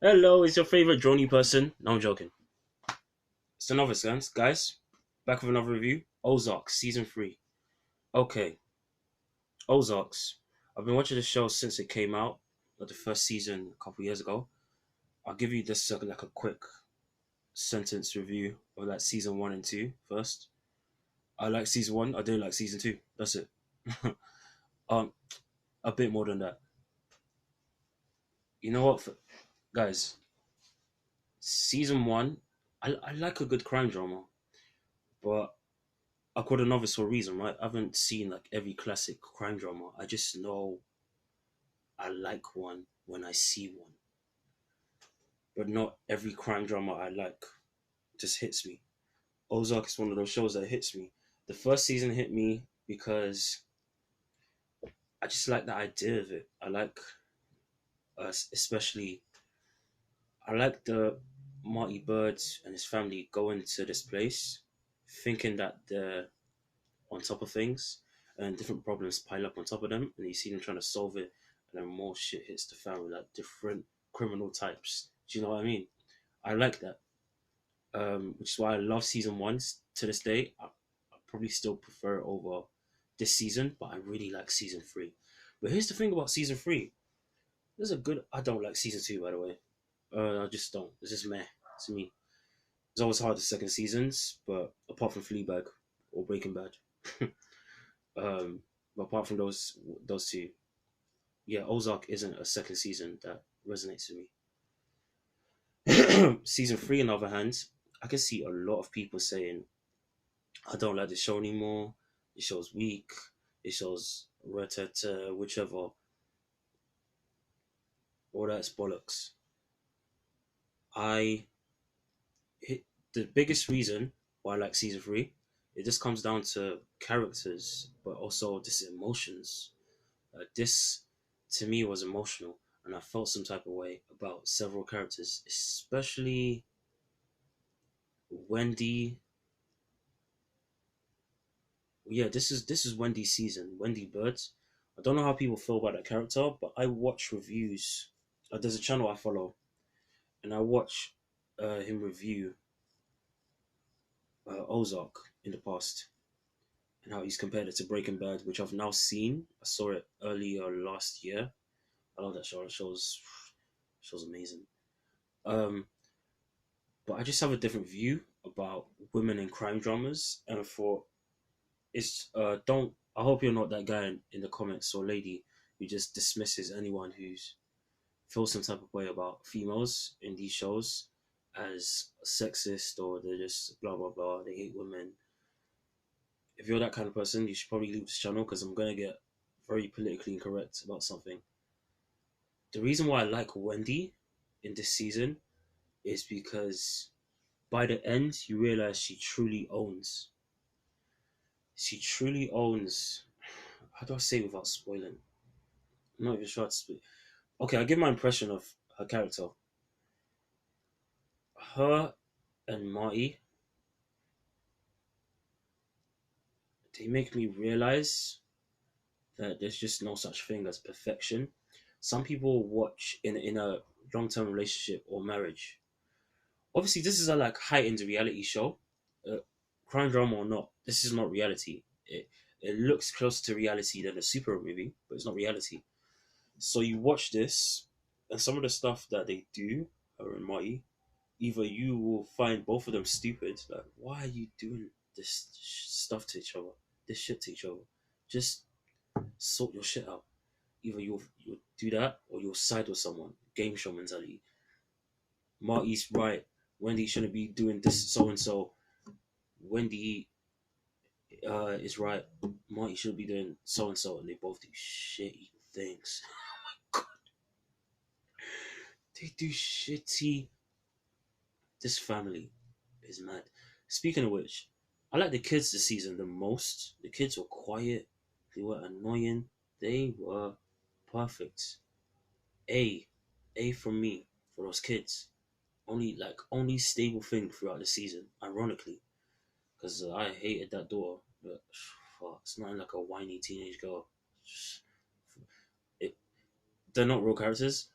Hello, it's your favorite drony person. No, I'm joking. It's the novice, guys. Back with another review. Ozark, season 3. Okay, Ozarks. I've been watching the show since it came out, like the first season a couple years ago. I'll give you this like a quick sentence review of like season 1 and 2 first. I like season 1. I do like season 2. That's it. um, a bit more than that. You know what, guys? Season 1. I like a good crime drama, but I called a novice for a reason, right? I haven't seen like every classic crime drama. I just know I like one when I see one. But not every crime drama I like just hits me. Ozark is one of those shows that hits me. The first season hit me because I just like the idea of it. I like especially I like the Marty Bird and his family going to this place thinking that they're on top of things and different problems pile up on top of them and you see them trying to solve it and then more shit hits the fan with like different criminal types. Do you know what I mean? I like that. Which is why I love season 1 to this day. I probably still prefer it over this season, but I really like season 3. But here's the thing about season 3. There's a good I don't like season 2 by the way. I just don't. It's just meh to me. It's always hard the second seasons, but apart from Fleabag or Breaking Bad. But apart from those two, yeah, Ozark isn't a second season that resonates with me. Season 3, on the other hand, I can see a lot of people saying, I don't like the show anymore. The show's weak. It shows whichever. All that's bollocks. I hit the biggest reason why I like season 3. It just comes down to characters, but also just emotions. This to me was emotional, and I felt some type of way about several characters, especially Wendy. Yeah, this is Wendy's season. Wendy Bird. I don't know how people feel about that character, but I watch reviews. There's a channel I follow, and I watch him review Ozark in the past and how he's compared it to Breaking Bad, which I've now seen. I saw it earlier last year. I love that show. The show's amazing. Um, but I just have a different view about women in crime dramas, and I thought it's don't. I hope you're not that guy in the comments or lady who just dismisses anyone who's feels some type of way about females in these shows as sexist or they're just blah blah blah. They hate women. If you're that kind of person, you should probably leave this channel because I'm gonna get very politically incorrect about something. The reason why I like Wendy in this season is because by the end you realize she truly owns how do I say without spoiling? I'm not even sure how to speak. Okay, I'll give my impression of her character. Her and Marty, they make me realize that there's just no such thing as perfection. Some people watch in a long term relationship or marriage. Obviously, this is a like heightened reality show, uh, crime drama or not. This is not reality. It looks closer to reality than a superhero movie, but it's not reality. So you watch this, and some of the stuff that they do, her and Marty, either you will find both of them stupid. Like, why are you doing this stuff to each other? This shit to each other? Just sort your shit out. Either you'll do that or you'll side with someone. Game show mentality. Marty's right. Wendy shouldn't be doing this so and so. Wendy is right. Marty should be doing so and so, and they both do shitty things. God, they do shitty. This family is mad. Speaking of which, I like the kids this season the most. The kids were quiet. They were annoying. They were perfect. A, A from me for those kids. Only stable thing throughout the season. Ironically, because I hated that daughter. But fuck, it's not like a whiny teenage girl. It, they're not real characters.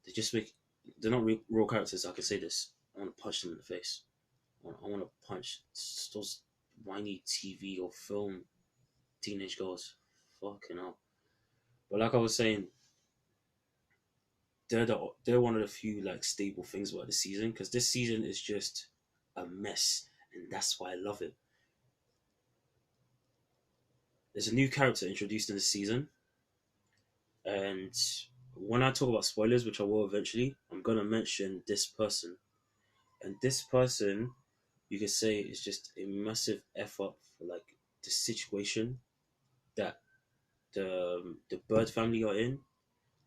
They just make. They're not real characters. I can say this. I want to punch them in the face. I want to punch those whiny TV or film teenage girls. Fucking hell. But like I was saying, they're one of the few like stable things about the season because this season is just a mess, and that's why I love it. There's a new character introduced in this season, and when I talk about spoilers, which I will eventually, I'm gonna mention this person, and this person you could say is just a massive effort for like the situation that the Bird family are in,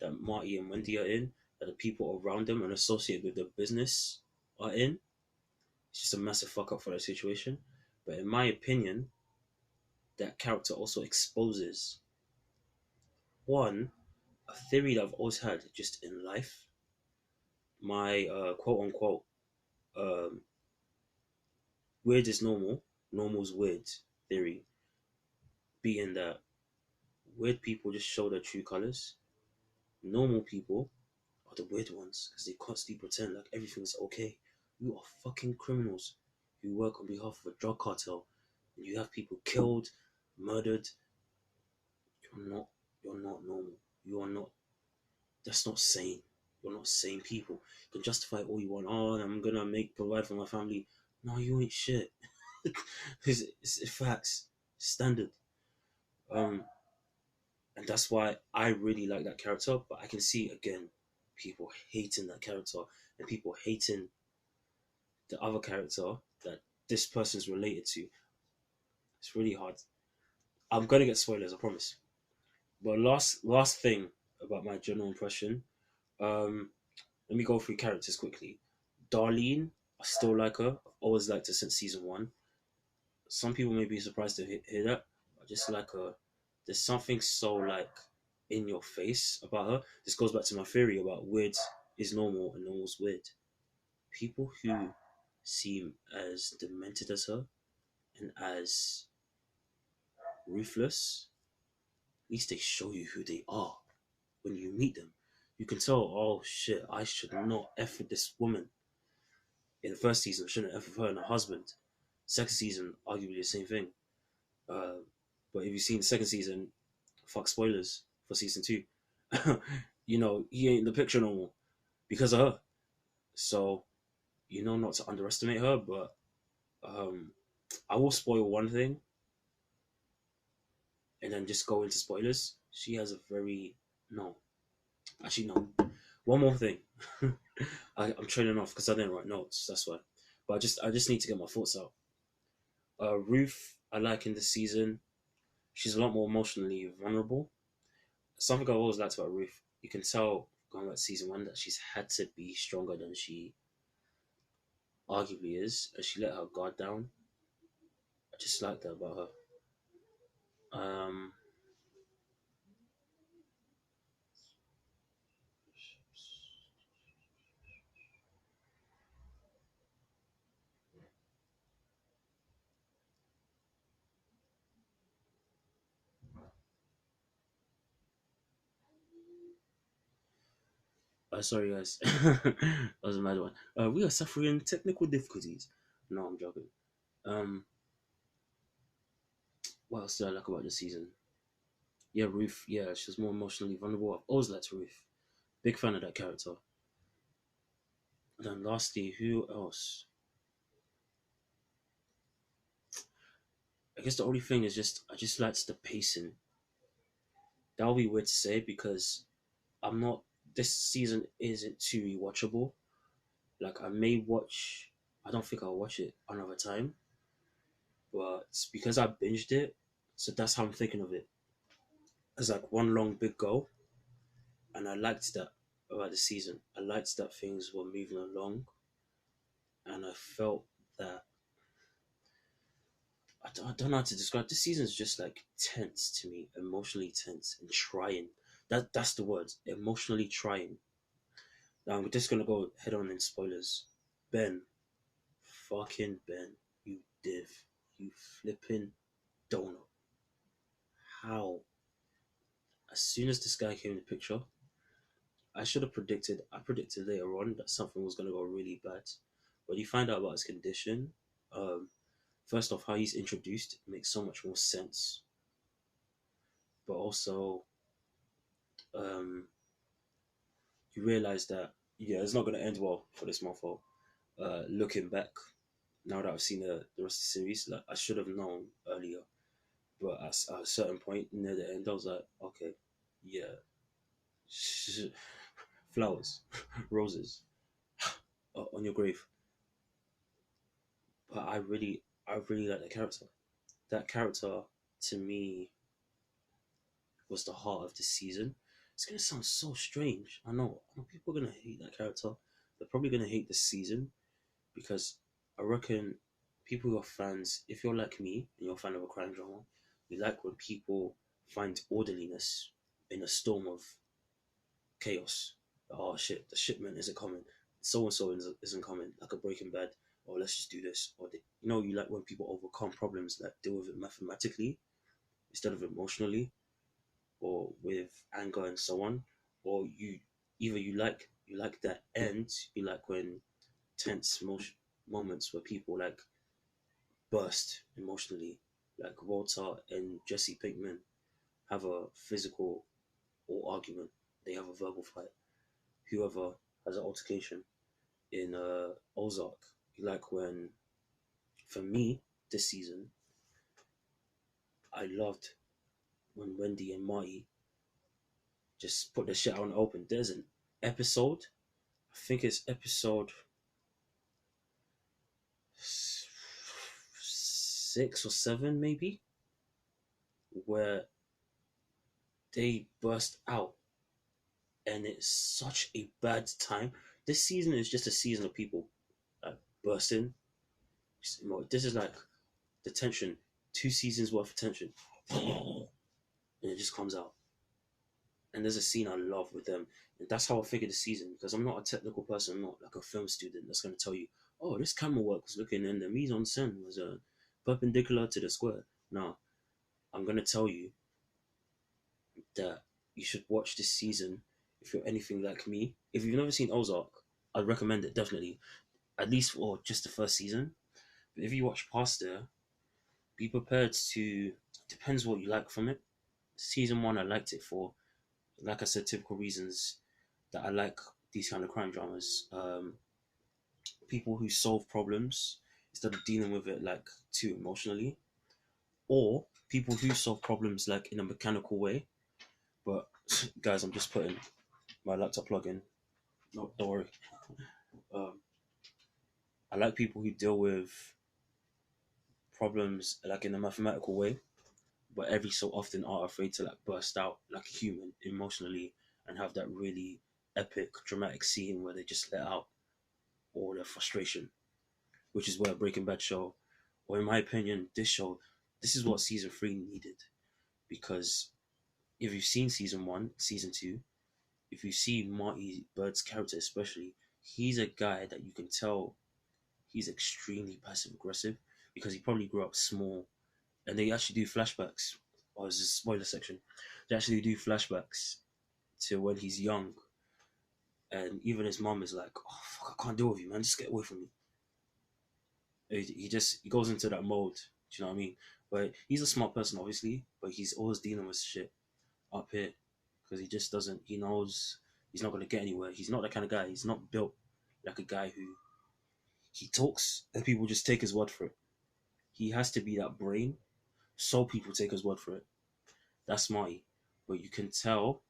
that Marty and Wendy are in, that the people around them and associated with the business are in. It's just a massive fuck up for that situation. But in my opinion, that character also exposes one, a theory that I've always had just in life. My quote unquote um, weird is normal, normal's weird theory being that weird people just show their true colors. Normal people are the weird ones because they constantly pretend like everything's okay. You are fucking criminals. You work on behalf of a drug cartel and you have people killed, murdered. You're not you're not normal. You are not That's not sane. You're not sane people. You can justify all you want. Oh, I'm gonna make provide for my family. No, you ain't shit. It's facts. Standard. Um and that's why I really like that character, but I can see again people hating that character and people hating the other character that this person's related to. It's really hard. I'm gonna get spoilers, I promise. But last thing about my general impression. Um, Let me go through characters quickly. Darlene, I still like her. I've always liked her since season one. Some people may be surprised to hear that. I just like her. There's something so like in your face about her. This goes back to my theory about weird is normal and normal's weird. People who seem as demented as her and as ruthless, at least they show you who they are when you meet them. You can tell, oh shit, I should not F with this woman. In the first season, I shouldn't F with her and her husband. Second season, arguably the same thing. Uh, but if you've seen the second season, fuck spoilers for season two. He ain't in the picture no more because of her. So, not to underestimate her, but um, I will spoil one thing and then just go into spoilers. She has a very no, actually no. One more thing. I'm trailing off because I didn't write notes. That's why. But I just need to get my thoughts out. Ruth, I like in this season. She's a lot more emotionally vulnerable. Something I've always liked about Ruth, you can tell going back to season one that she's had to be stronger than she arguably is, and she let her guard down. I just like that about her. Sorry guys, that was a mad one. We are suffering technical difficulties. No, I'm joking. Um, what else did I like about the season? Yeah, Ruth. Yeah, she's more emotionally vulnerable. I've always liked Ruth. Big fan of that character. And then lastly, who else? I guess the only thing is just I just liked the pacing. That'll be weird to say because I'm not. This season isn't too rewatchable. Like I may watch. I don't think I'll watch it another time, but it's because I binged it, so that's how I'm thinking of it. It's like one long big go, and I liked that about the season. I liked that things were moving along, and I felt that I don't know how to describe this season is just like tense to me, emotionally tense and trying. That's the word, emotionally trying. Now we're just gonna go head on in spoilers. Ben, fucking Ben, you div, you flipping donut. How? As soon as this guy came in the picture, I should have predicted. I predicted later on that something was gonna go really bad. But you find out about his condition. Um, First off, how he's introduced makes so much more sense. But also, um, you realize that yeah, it's not gonna end well for this mofo. Looking back, now that I've seen the rest of the series, like I should have known earlier. But at a certain point near the end, I was like, okay, yeah, flowers, roses on your grave. But I really like that character. That character to me was the heart of the season. It's gonna sound so strange. I know people are gonna hate that character. They're probably gonna hate this season because I reckon people who are fans, if you're like me and you're a fan of a crime drama, you like when people find orderliness in a storm of chaos. Oh shit, the shipment isn't coming. So and so isn't coming. Like a Breaking Bad. Or let's just do this. Or you like when people overcome problems, like deal with it mathematically instead of emotionally, or with anger and so on. Or you like that end. You like when tense moments where people like burst emotionally, like Walter and Jesse Pinkman have a physical or argument. They have a verbal fight. Whoever has an altercation in Ozark. You like when, for me, this season, I loved when Wendy and Marty just put the shit out in the open. There's an episode, I think it's episode 6 or 7, maybe, where they burst out, and it's such a bad time. This season is just a season of people like bursting. This is like the tension, 2 seasons worth of tension, and it just comes out. And there's a scene I love with them, and that's how I figured the season. Because I'm not a technical person, I'm not like a film student that's going to tell you, oh, this camera work was looking, and the mise en scène was perpendicular to the square. No, I'm going to tell you that you should watch this season if you're anything like me. If you've never seen Ozark, I'd recommend it definitely, at least for just the first season. But if you watch past there, be prepared to. Depends what you like from it. Season one, I liked it for, like I said, typical reasons that I like these kind of crime dramas. People who solve problems instead of dealing with it like too emotionally, or people who solve problems like in a mechanical way. But guys, I'm just putting my laptop plug in. No, don't worry. Um, I like people who deal with problems like in a mathematical way, but every so often are afraid to like burst out like a human emotionally and have that really epic dramatic scene where they just let out all their frustration, which is where Breaking Bad show, or in my opinion, this is what season 3 needed. Because if you've seen season 1, season 2, if you see Marty Bird's character especially, he's a guy that you can tell he's extremely passive aggressive because he probably grew up small. And they actually do flashbacks. Oh, this is a spoiler section. They actually do flashbacks to when he's young, and even his mom is like, "Oh fuck, I can't deal with you, man. Just get away from me." He goes into that mode. Do you know what I mean? But he's a smart person, obviously, but he's always dealing with shit up here because he just doesn't. He knows he's not gonna get anywhere. He's not that kind of guy. He's not built like a guy who he talks and people just take his word for it. He has to be that brain, so people take his word for it. That's Marty. But you can tell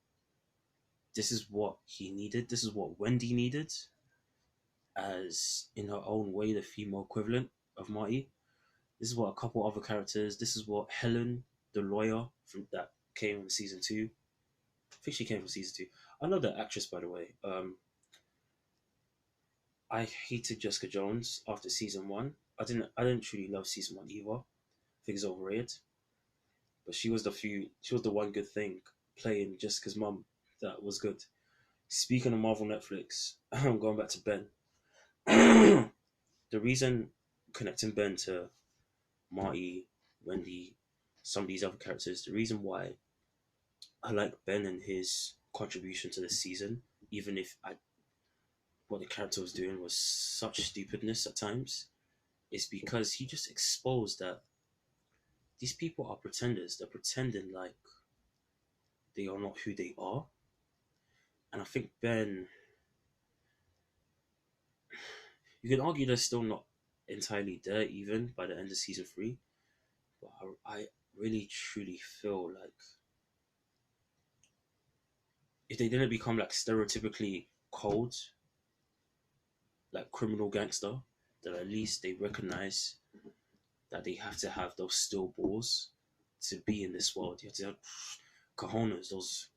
this is what he needed. This is what Wendy needed, as in her own way, the female equivalent of Marty. This is what a couple other characters. This is what Helen, the lawyer from that came in season 2. I think she came from season 2. I know that actress, by the way. I hated Jessica Jones after season 1. I didn't truly love season 1 either. I think it's overrated. But she was the one good thing playing Jessica's mum that was good. Speaking of Marvel Netflix, I'm going back to Ben. The reason connecting Ben to Marty, Wendy, some of these other characters, the reason why I like Ben and his contribution to the season, even if what the character was doing was such stupidness at times. It's because he just exposed that these people are pretenders. They're pretending like they are not who they are. And I think Ben, you can argue they're still not entirely there even by the end of season three. But I really truly feel like if they didn't become like stereotypically cold, like criminal gangster, then at least they recognize that they have to have those steel balls to be in this world. You have to have cojones, those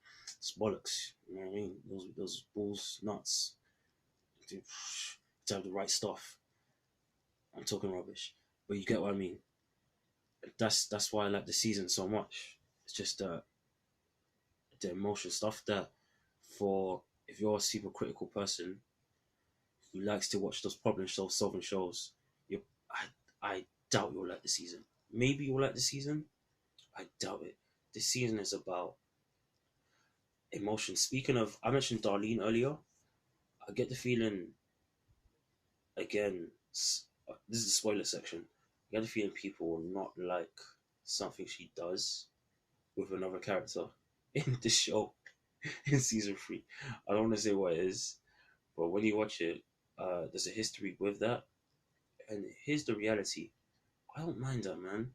bollocks. You know what I mean? Those balls, nuts. To have the right stuff. I'm talking rubbish, but you get what I mean. That's why I like the season so much. It's just the emotion stuff that for if you're a super critical person who likes to watch those problem solving shows, you I doubt you'll like the season. Maybe you'll like the season. I doubt it. This season is about emotion. Speaking of, I mentioned Darlene earlier. I get the feeling again. This is the spoiler section. I get the feeling people will not like something she does with another character in the show in season three. I don't want to say what it is, but when you watch it, there's a history with that. And here's the reality: I don't mind that, man.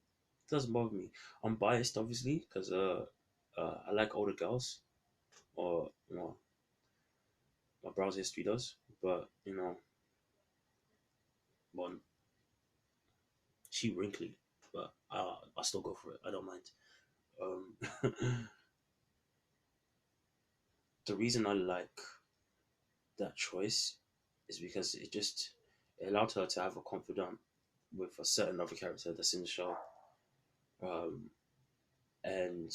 It doesn't bother me. I'm biased, obviously, because I like older girls, or my browser history does. But well, she wrinkly, but I still go for it. I don't mind. Um, the reason I like that choice is because it allowed her to have a confidant with a certain other character that's in the show, um, and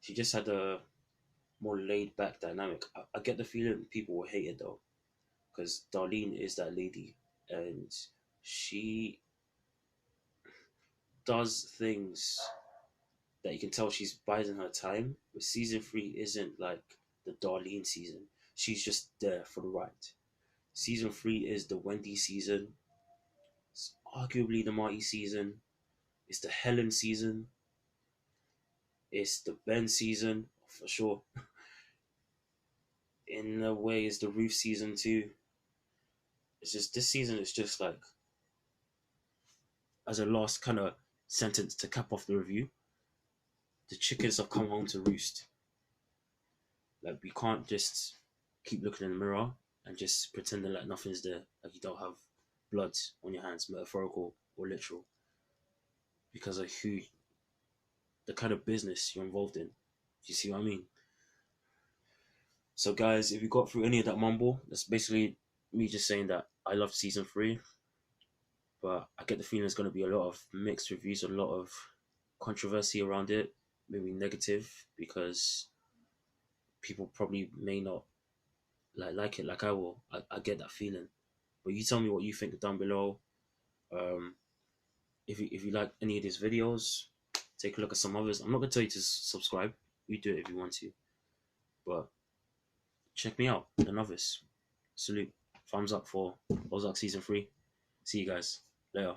she just had a more laid back dynamic. I get the feeling people will hate it though, because Darlene is that lady, and she does things that you can tell she's biding her time. But season three isn't like the Darlene season. She's just there for the ride. Season three is the Wendy season. It's arguably the Marty season. It's the Helen season. It's the Ben season for sure. In a way, it's the Ruth season too. It's just this season is just like as a last kind of sentence to cap off the review. The chickens have come home to roost. Like we can't just keep looking in the mirror and just pretending like nothing's there, like you don't have blood on your hands, metaphorical or literal, because of who the kind of business you're involved in. You see what I mean? So, guys, if you got through any of that mumble, that's basically me just saying that I love season three, but I get the feeling there's going to be a lot of mixed reviews, a lot of controversy around it, maybe negative, because people probably may not like it like I will. I get that feeling. But you tell me what you think down below. Um, if you like any of these videos, take a look at some others. I'm not gonna tell you to subscribe. You do it if you want to, but check me out. The Novice. Salute. Thumbs up for Ozark season 3. See you guys later.